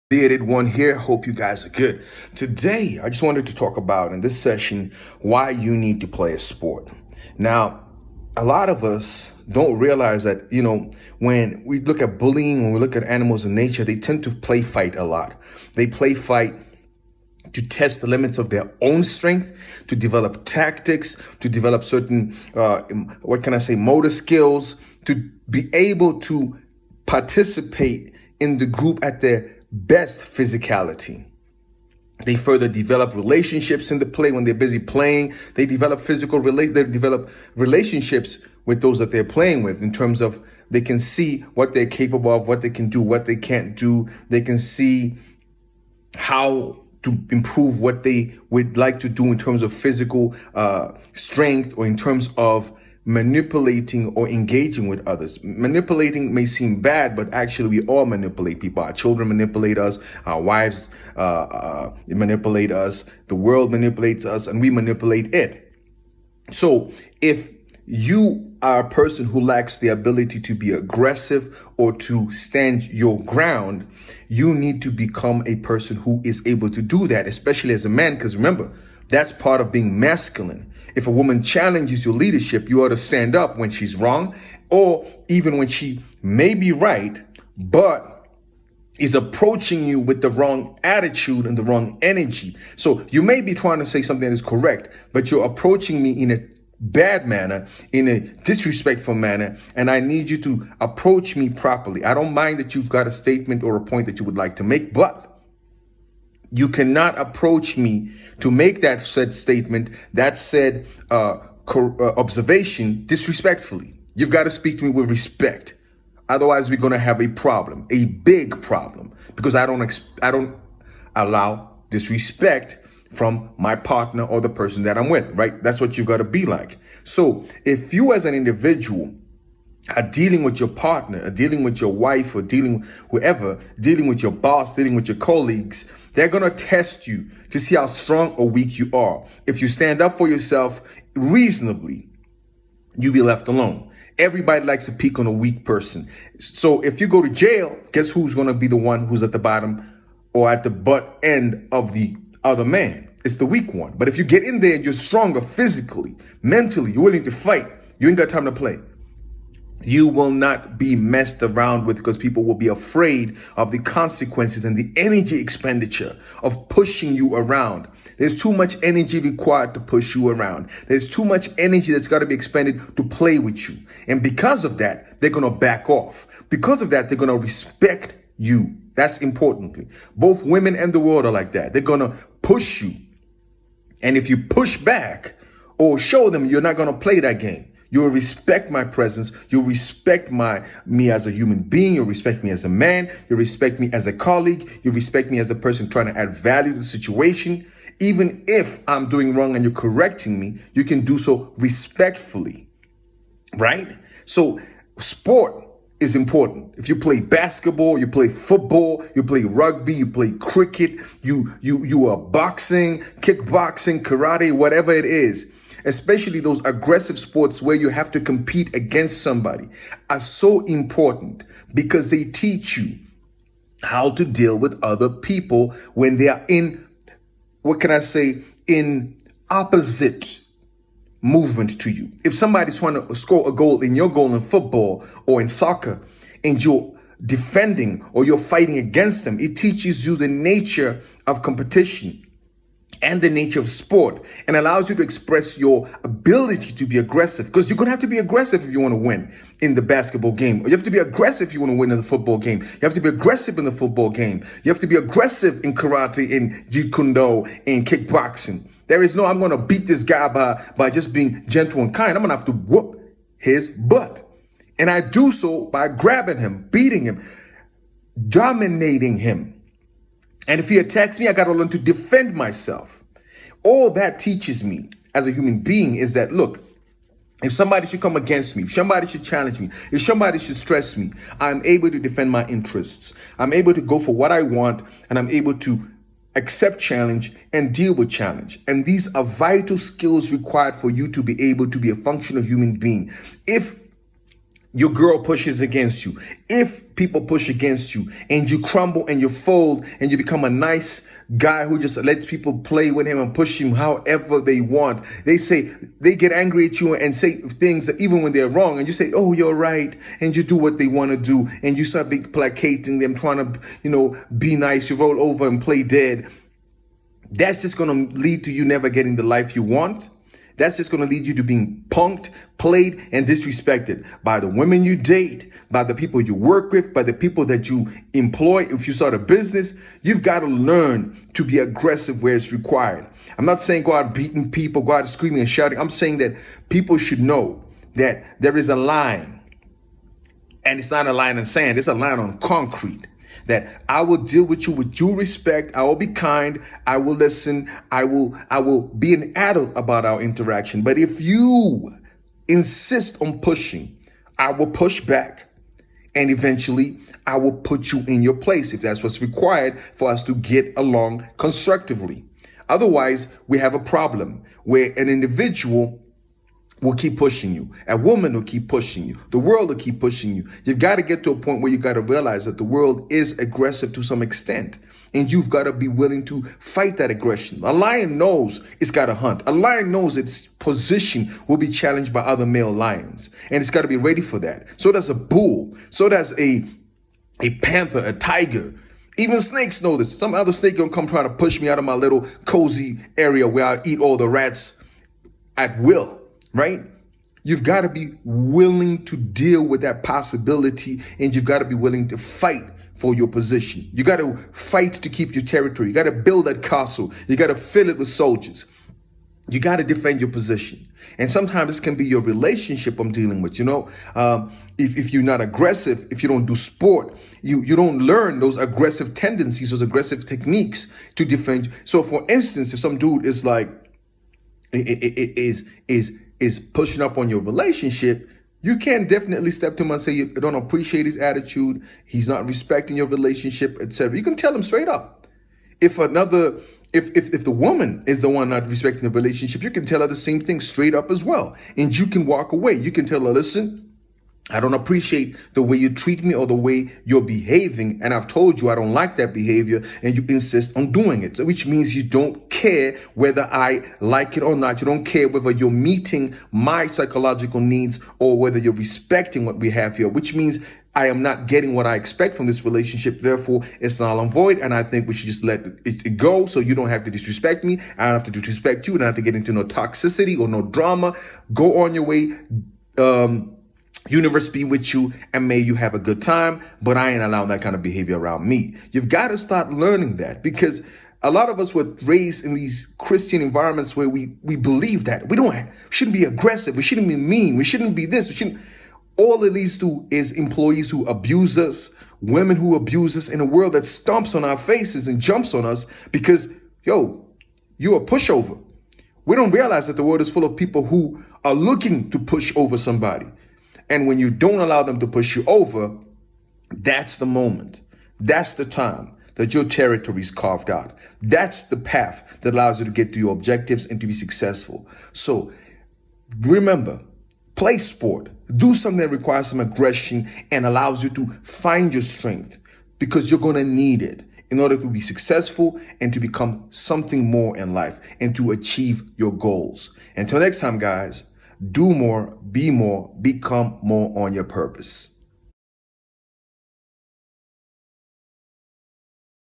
Bearded one here. Hope you guys are good. Today, I just wanted to talk about in this session why you need to play a sport. Now, a lot of us don't realize that, when we look at bullying, when we look at animals in nature, they tend to play fight a lot. They play fight to test the limits of their own strength, to develop tactics, to develop certain, motor skills, to be able to participate in the group at their best physicality. They further develop relationships in the play when they're busy playing. They develop they develop relationships with those that they're playing with in terms of they can see what they're capable of, what they can do, what they can't do. They can see how to improve what they would like to do in terms of physical strength or in terms of manipulating or engaging with others. Manipulating may seem bad, but actually we all manipulate people. Our children manipulate us, our wives manipulate us, the world manipulates us, and we manipulate it. So if you are a person who lacks the ability to be aggressive or to stand your ground, you need to become a person who is able to do that, especially as a man, because remember, that's part of being masculine. If a woman challenges your leadership, you ought to stand up when she's wrong, or even when she may be right, but is approaching you with the wrong attitude and the wrong energy. So you may be trying to say something that is correct, but you're approaching me in a bad manner, in a disrespectful manner, and I need you to approach me properly. I don't mind that you've got a statement or a point that you would like to make, but you cannot approach me to make that said statement, that said observation disrespectfully. You've got to speak to me with respect. Otherwise, we're going to have a problem, a big problem, because I don't allow disrespect from my partner or the person that I'm with, right? That's what you've got to be like. So if you as an individual are dealing with your partner, or dealing with your wife, or dealing whoever, dealing with your boss, dealing with your colleagues, they're going to test you to see how strong or weak you are. If you stand up for yourself reasonably, you'll be left alone. Everybody likes to pick on a weak person. So if you go to jail, guess who's going to be the one who's at the bottom or at the butt end of the other man? It's the weak one. But if you get in there and you're stronger physically, mentally, you're willing to fight, you ain't got time to play. You will not be messed around with, because people will be afraid of the consequences and the energy expenditure of pushing you around. There's too much energy required to push you around. There's too much energy that's got to be expended to play with you. And because of that, they're going to back off. Because of that, they're going to respect you. That's importantly. Both women and the world are like that. They're going to push you. And if you push back or show them you're not going to play that game, you'll respect my presence. You'll respect me as a human being. You'll respect me as a man. You'll respect me as a colleague. You'll respect me as a person trying to add value to the situation. Even if I'm doing wrong and you're correcting me, you can do so respectfully, right? So sport is important. If you play basketball, you play football, you play rugby, you play cricket, you are boxing, kickboxing, karate, whatever it is, especially those aggressive sports where you have to compete against somebody, are so important because they teach you how to deal with other people when they are in, in opposite movement to you. If somebody's trying to score a goal in your goal in football or in soccer, and you're defending or you're fighting against them, it teaches you the nature of competition and the nature of sport, and allows you to express your ability to be aggressive, because you're going to have to be aggressive if you want to win in the basketball game, or you have to be aggressive if you want to win in the football game. You have to be aggressive in the football game. You have to be aggressive in karate, in jeet kune do, in kickboxing. There is no, I'm going to beat this guy by just being gentle and kind. I'm going to have to whoop his butt. And I do so by grabbing him, beating him, dominating him. And if he attacks me, I got to learn to defend myself. All that teaches me as a human being is that, look, if somebody should come against me, if somebody should challenge me, if somebody should stress me, I'm able to defend my interests. I'm able to go for what I want, and I'm able to accept challenge and deal with challenge. And these are vital skills required for you to be able to be a functional human being. If your girl pushes against you, if people push against you and you crumble and you fold and you become a nice guy who just lets people play with him and push him however they want, they get angry at you and say things that even when they're wrong, and you say, oh, you're right, and you do what they want to do, and you start placating them, trying to, be nice, you roll over and play dead. That's just going to lead to you never getting the life you want. That's just going to lead you to being punked, played, and disrespected by the women you date, by the people you work with, by the people that you employ. If you start a business, you've got to learn to be aggressive where it's required. I'm not saying go out beating people, go out screaming and shouting. I'm saying that people should know that there is a line, and it's not a line in sand. It's a line on concrete. That I will deal with you with due respect. I will be kind. I will listen. I will be an adult about our interaction. But if you insist on pushing, I will push back. And eventually, I will put you in your place if that's what's required for us to get along constructively. Otherwise, we have a problem where an individual will keep pushing you. A woman will keep pushing you. The world will keep pushing you. You've got to get to a point where you got to realize that the world is aggressive to some extent. And you've got to be willing to fight that aggression. A lion knows it's got to hunt. A lion knows its position will be challenged by other male lions. And it's got to be ready for that. So does a bull. So does a panther, a tiger. Even snakes know this. Some other snake gonna come trying to push me out of my little cozy area where I eat all the rats at will. Right? You've got to be willing to deal with that possibility, and you've got to be willing to fight for your position. You got to fight to keep your territory. You got to build that castle. You got to fill it with soldiers. You got to defend your position. And sometimes this can be your relationship I'm dealing with. If you're not aggressive, if you don't do sport, you don't learn those aggressive tendencies, those aggressive techniques to defend. So for instance, if some dude is like, is pushing up on your relationship, you can definitely step to him and say you don't appreciate his attitude, he's not respecting your relationship, etc. You can tell him straight up. If the woman is the one not respecting the relationship, you can tell her the same thing straight up as well. And you can walk away. You can tell her, listen, I don't appreciate the way you treat me or the way you're behaving. And I've told you I don't like that behavior, and you insist on doing it. So which means you don't care whether I like it or not. You don't care whether you're meeting my psychological needs or whether you're respecting what we have here, which means I am not getting what I expect from this relationship. Therefore, it's null and void. And I think we should just let it go so you don't have to disrespect me. I don't have to disrespect you. I don't have to get into no toxicity or no drama. Go on your way. Universe be with you, and may you have a good time, but I ain't allowing that kind of behavior around me. You've got to start learning that, because a lot of us were raised in these Christian environments where we believe that we shouldn't be aggressive, we shouldn't be mean, we shouldn't be this, we shouldn't. All it leads to is employees who abuse us, women who abuse us, in a world that stomps on our faces and jumps on us because, you're a pushover. We don't realize that the world is full of people who are looking to push over somebody. And when you don't allow them to push you over, that's the moment. That's the time that your territory is carved out. That's the path that allows you to get to your objectives and to be successful. So remember, play sport. Do something that requires some aggression and allows you to find your strength, because you're going to need it in order to be successful and to become something more in life and to achieve your goals. Until next time, guys. Do more, be more, become more on your purpose.